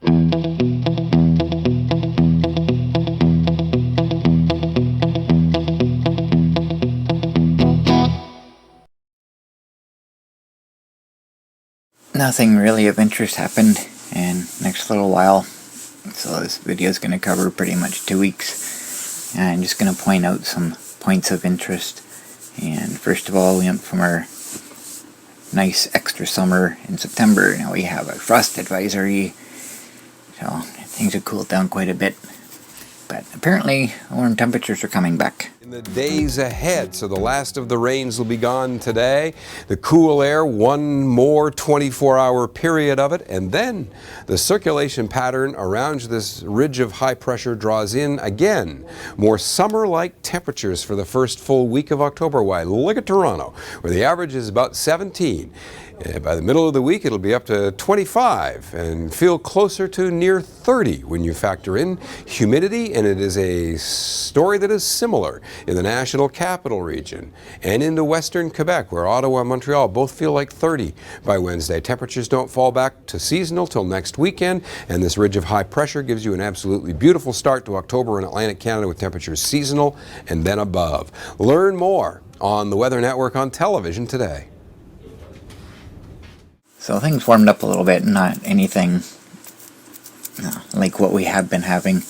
Nothing really of interest happened in the next little while, so this video is going to cover pretty much 2 weeks, and I'm just going to point out some points of interest. And first of all, we went from our nice extra summer in September. Now we have a frost advisory, so things have cooled down quite a bit, but apparently warm temperatures are coming back. In the days ahead, so the last of the rains will be gone today. The cool air, one more 24-hour period of it, and then the circulation pattern around this ridge of high pressure draws in again more summer-like temperatures for the first full week of October. Why, look at Toronto, where the average is about 17. By the middle of the week, it'll be up to 25 and feel closer to near 30 when you factor in humidity, and it is a story that is similar in the National Capital Region and into Western Quebec, where Ottawa and Montreal both feel like 30 by Wednesday. Temperatures don't fall back to seasonal till next weekend, and this ridge of high pressure gives you an absolutely beautiful start to October in Atlantic Canada with temperatures seasonal and then above. Learn more on the Weather Network on television today. So things warmed up a little bit, not anything like what we have been having.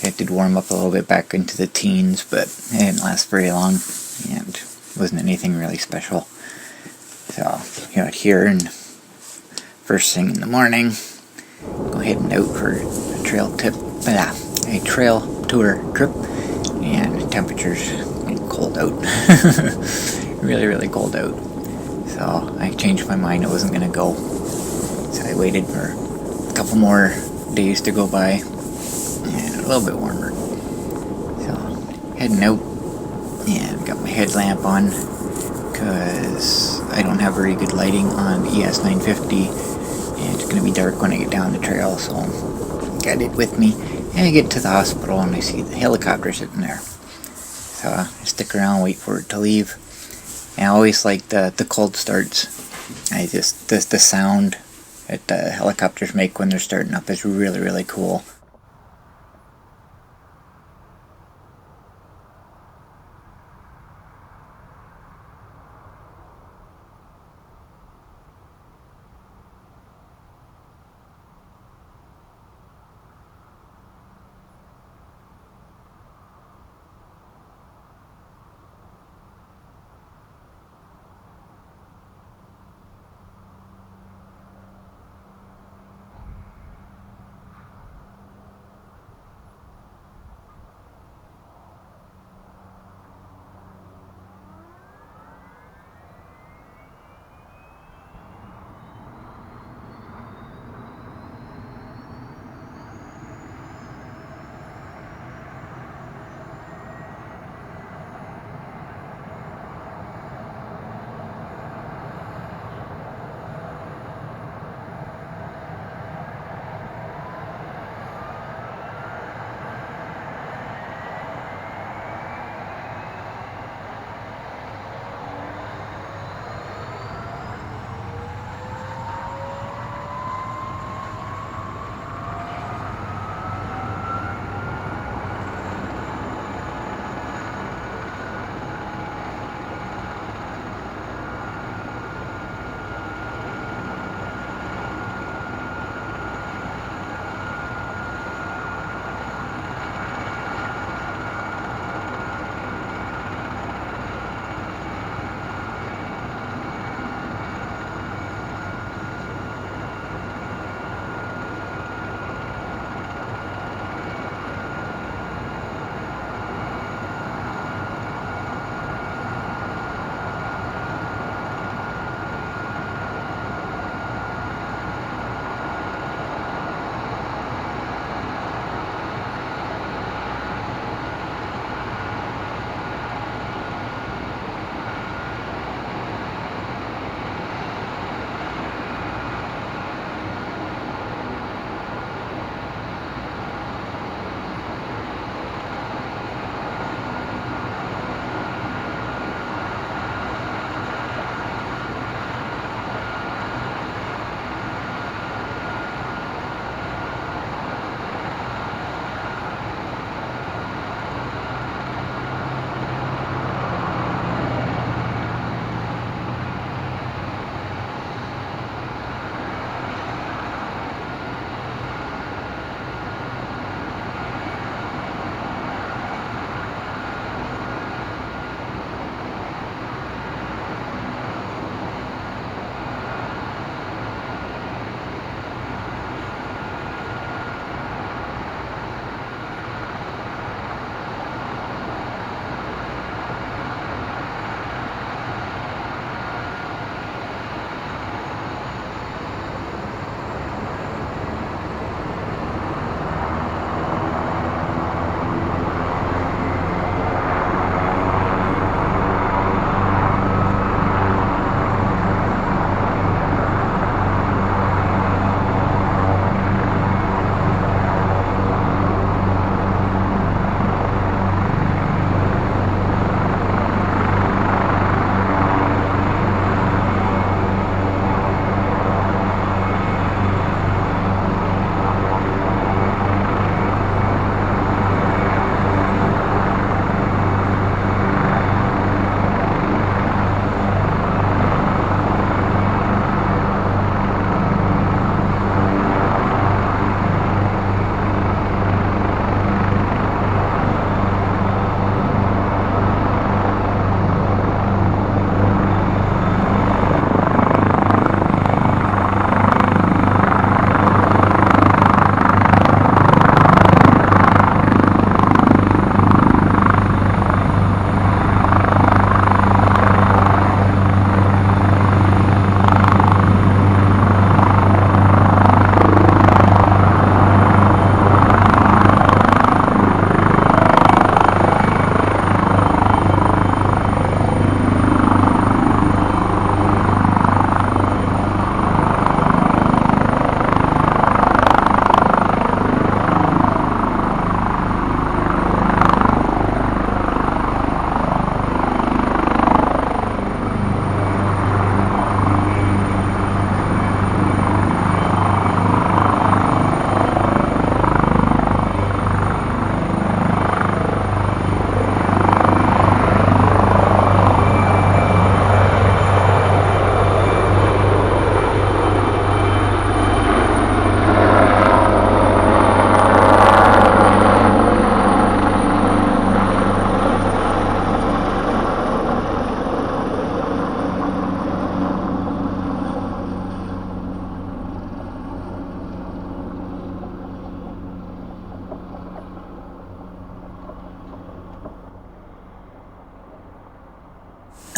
It did warm up a little bit back into the teens, but it didn't last very long, and wasn't anything really special. So, out here, and first thing in the morning, go heading out for a trail tour trip, and temperatures getting cold out. Really, really cold out. So I changed my mind, I wasn't going to go. So I waited for a couple more days to go by, and a little bit warmer. So heading out, and got my headlamp on, because I don't have very good lighting on the ES 950, and it's going to be dark when I get down the trail, so got it with me. And I get to the hospital, and I see the helicopter sitting there. So I stick around, wait for it to leave. And I always like the cold starts. The sound that the helicopters make when they're starting up is really, really cool.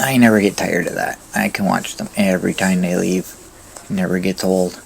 I never get tired of that. I can watch them every time they leave. It never gets old.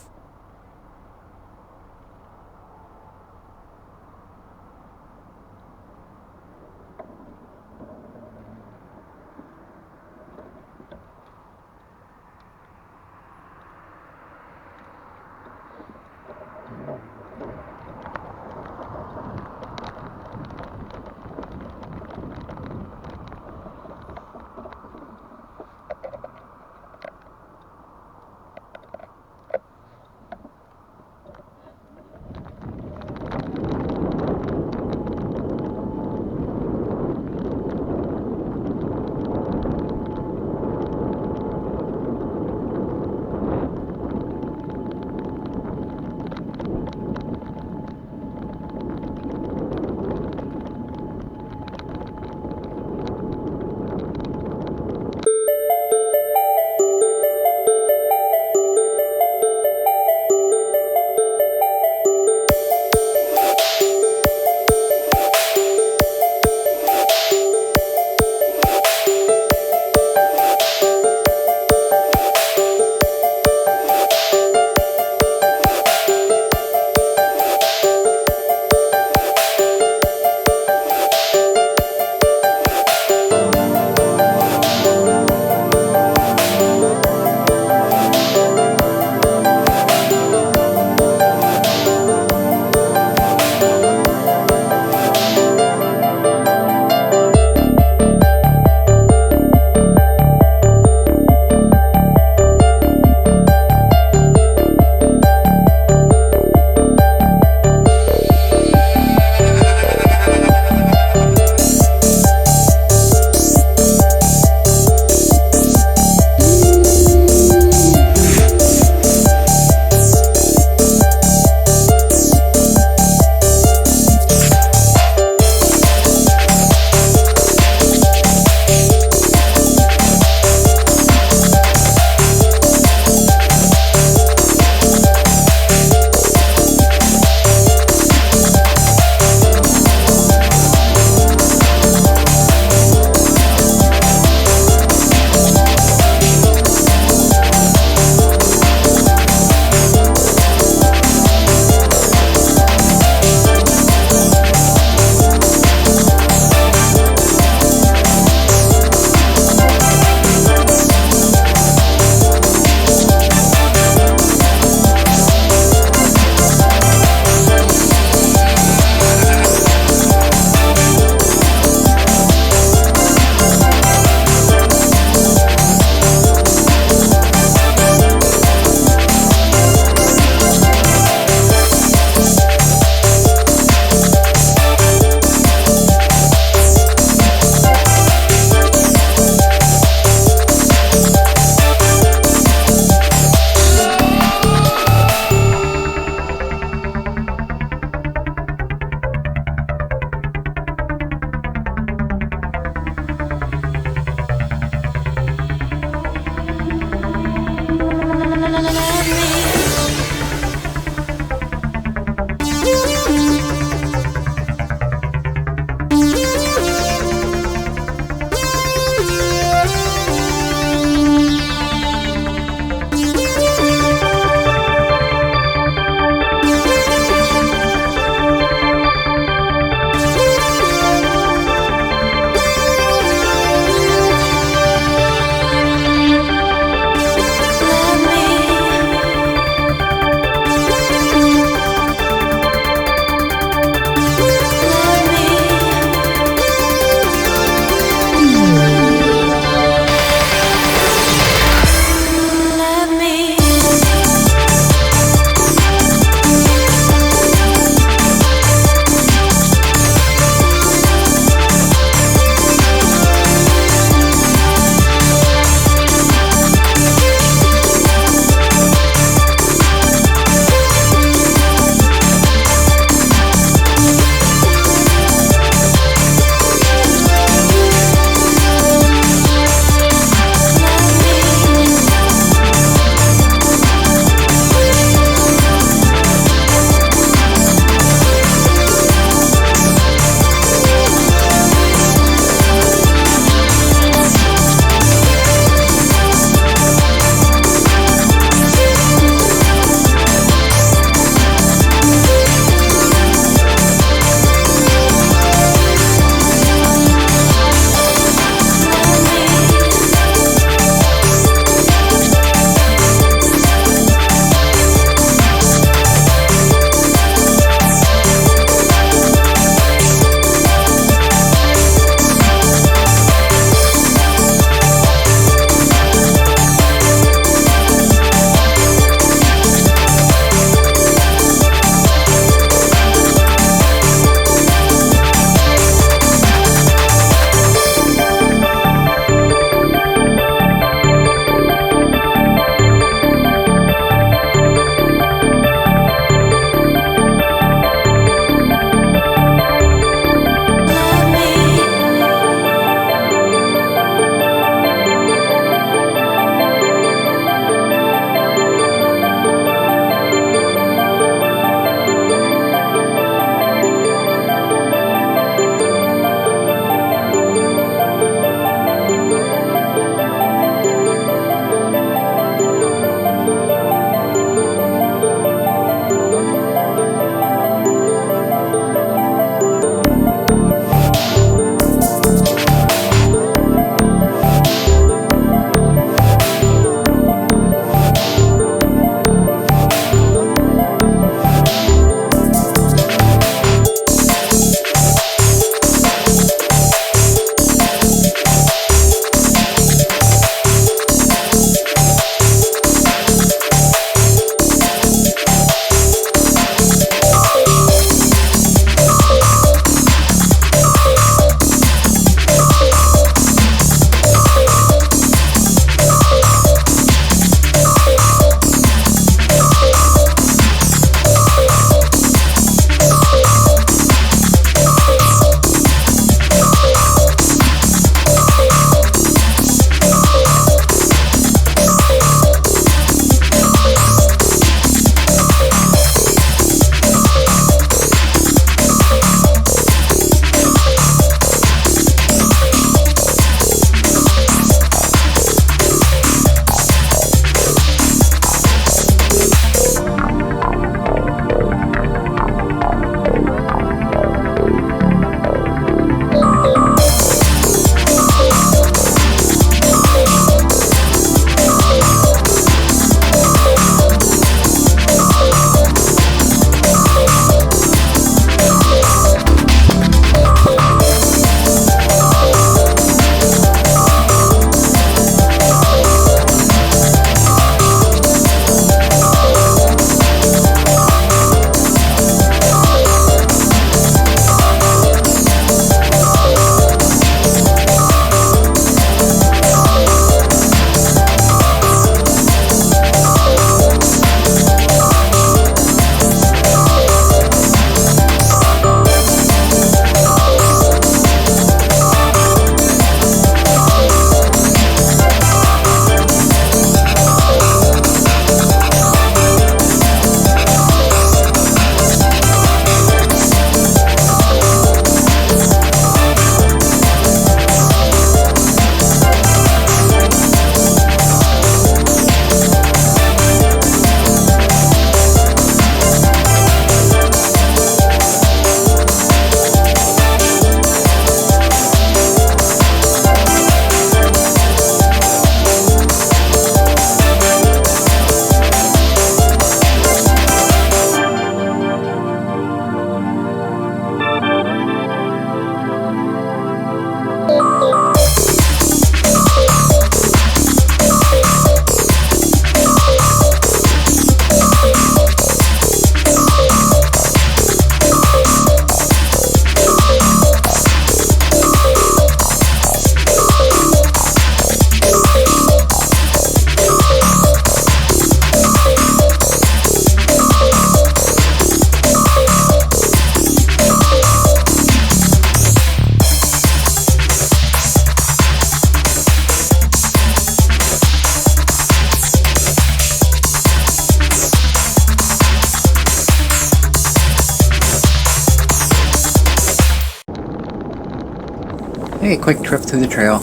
take a quick trip through the trail,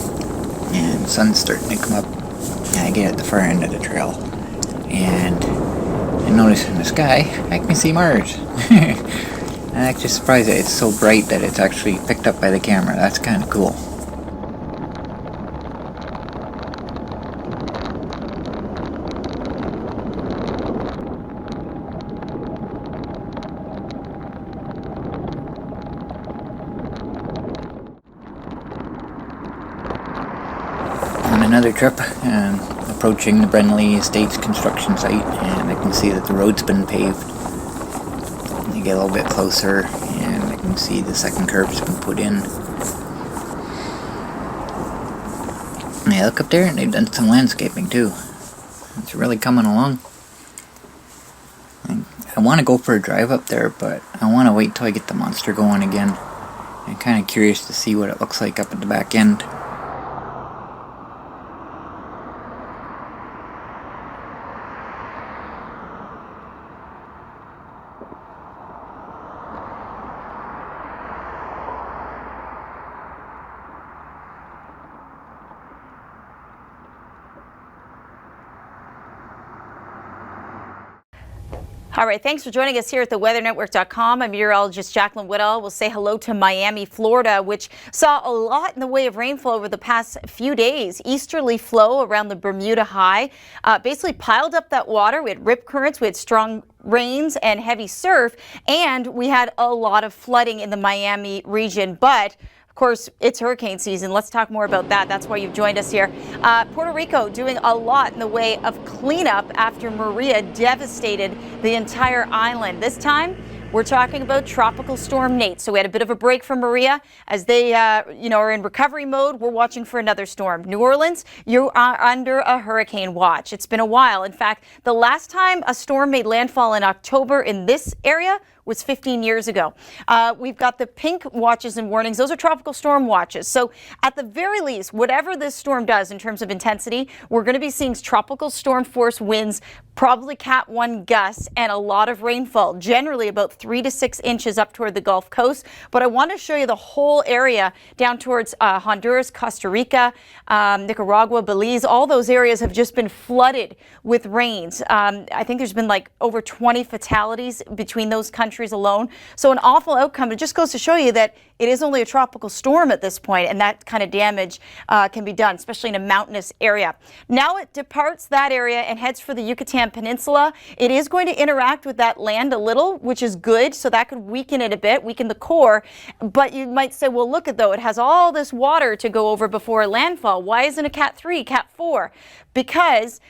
and the sun's starting to come up, and I get at the far end of the trail, and I notice in the sky, I can see Mars. I'm actually surprised that it's so bright that it's actually picked up by the camera. That's kind of cool. On another trip, approaching the Bren Lea Estates construction site, and I can see that the road's been paved. I get a little bit closer, and I can see the second curb's been put in. And I look up there, and they've done some landscaping too. It's really coming along. I want to go for a drive up there, but I want to wait till I get the monster going again. I'm kind of curious to see what it looks like up at the back end. All right, thanks for joining us here at theweathernetwork.com. I'm meteorologist Jacqueline Whitall. We'll say hello to Miami, Florida, which saw a lot in the way of rainfall over the past few days. Easterly flow around the Bermuda High basically piled up that water. We had rip currents, we had strong rains and heavy surf, and we had a lot of flooding in the Miami region. But of course, it's hurricane season. Let's talk more about that. That's why you've joined us here. Puerto Rico doing a lot in the way of cleanup after Maria devastated the entire island. This time, we're talking about Tropical Storm Nate. So we had a bit of a break from Maria as they, are in recovery mode. We're watching for another storm. New Orleans, you are under a hurricane watch. It's been a while. In fact, the last time a storm made landfall in October in this area was 15 years ago. We've got the pink watches and warnings. Those are tropical storm watches. So at the very least, whatever this storm does in terms of intensity, we're going to be seeing tropical storm force winds, probably Cat 1 gusts, and a lot of rainfall, generally about 3 to 6 inches up toward the Gulf Coast. But I want to show you the whole area down towards Honduras, Costa Rica, Nicaragua, Belize. All those areas have just been flooded with rains. I think there's been like over 20 fatalities between those countries alone. So an awful outcome. It just goes to show you that it is only a tropical storm at this point, and that kind of damage can be done, especially in a mountainous area. Now it departs that area and heads for the Yucatan Peninsula. It is going to interact with that land a little, which is good, so that could weaken it a bit, weaken the core. But you might say, well, look at though, it has all this water to go over before landfall. Why isn't it Cat 3, Cat 4? Because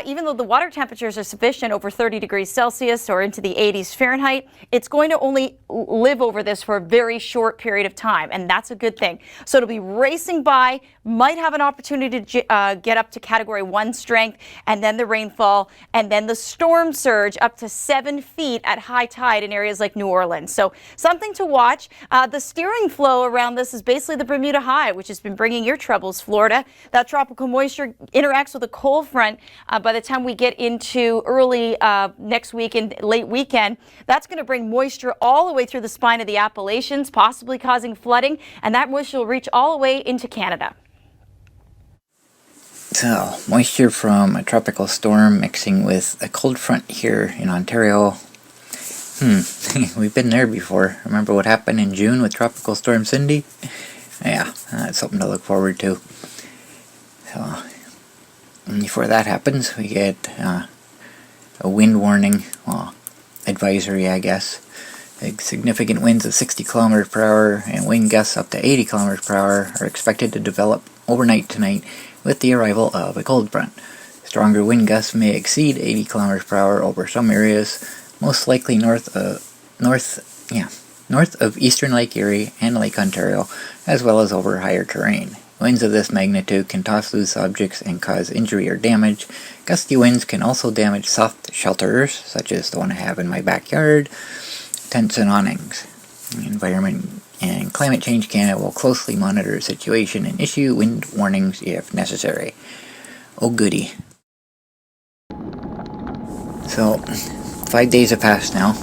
even though the water temperatures are sufficient over 30 degrees Celsius or into the 80s Fahrenheit, it's going to only live over this for a very short period of time, and that's a good thing. So it'll be racing by, might have an opportunity to get up to Category 1 strength, and then the rainfall, and then the storm surge up to 7 feet at high tide in areas like New Orleans. So something to watch. The steering flow around this is basically the Bermuda High, which has been bringing your troubles, Florida. That tropical moisture interacts with a cold front. By the time we get into early next week and late weekend, that's going to bring moisture all the way through the spine of the Appalachians, possibly causing flooding, and that moisture will reach all the way into Canada. So, moisture from a tropical storm mixing with a cold front here in Ontario. We've been there before. Remember what happened in June with Tropical Storm Cindy? Yeah, that's something to look forward to. So, before that happens, we get a wind warning, advisory, I guess. Significant winds of 60 kilometers per hour and wind gusts up to 80 kilometers per hour are expected to develop overnight tonight with the arrival of a cold front. Stronger wind gusts may exceed 80 kilometers per hour over some areas, most likely north of eastern Lake Erie and Lake Ontario, as well as over higher terrain. Winds of this magnitude can toss loose objects and cause injury or damage. Gusty winds can also damage soft shelters, such as the one I have in my backyard, tents and awnings. Environment and Climate Change Canada will closely monitor the situation and issue wind warnings if necessary. Oh goody. So, 5 days have passed now,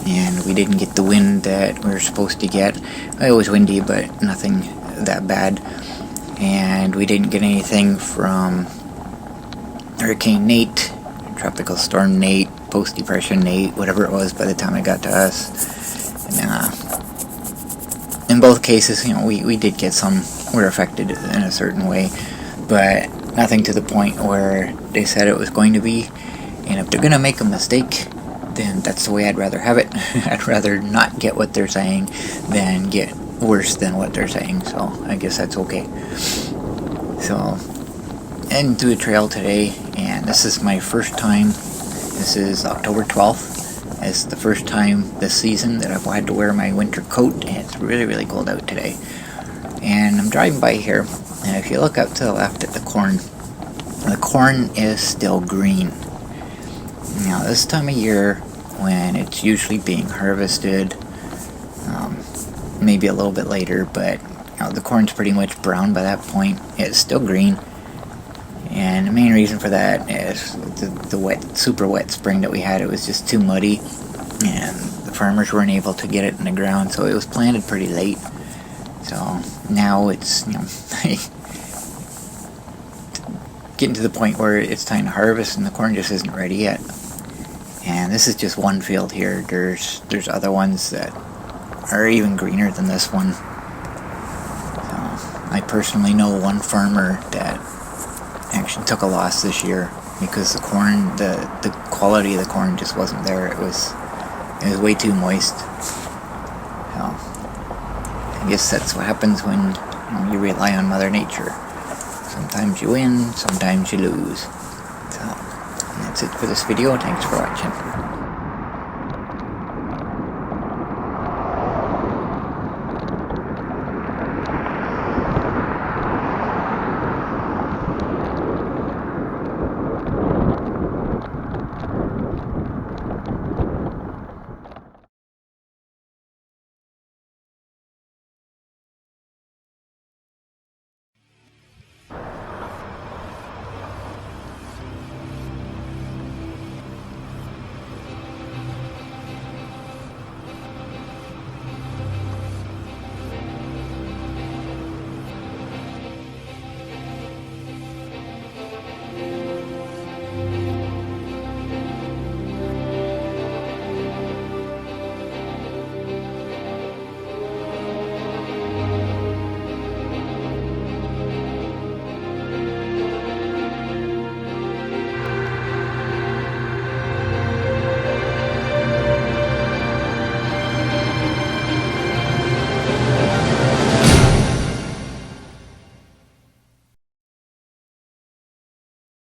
and we didn't get the wind that we were supposed to get. It was windy, but nothing that bad. And we didn't get anything from Hurricane Nate, Tropical Storm Nate, Post-Depression Nate, whatever it was by the time it got to us. And in both cases, we did get some, were affected in a certain way, but nothing to the point where they said it was going to be. And if they're going to make a mistake, then that's the way I'd rather have it. I'd rather not get what they're saying than get worse than what they're saying, so I guess that's okay. So, heading to a trail today, and this is my first time. This is October 12th. It's the first time this season that I've had to wear my winter coat, and it's really, really cold out today. And I'm driving by here, and if you look up to the left at the corn is still green. Now, this time of year, when it's usually being harvested, maybe a little bit later, but the corn's pretty much brown by that point. It's still green, and the main reason for that is the wet, super wet spring that we had. It was just too muddy, and the farmers weren't able to get it in the ground, so it was planted pretty late. So now it's getting to the point where it's time to harvest, and the corn just isn't ready yet. And this is just one field here. There's other ones that are even greener than this one. So I personally know one farmer that actually took a loss this year because the corn, the quality of the corn just wasn't there. It was way too moist. So I guess that's what happens when you rely on Mother Nature. Sometimes you win, sometimes you lose. So that's it for this video. Thanks for watching.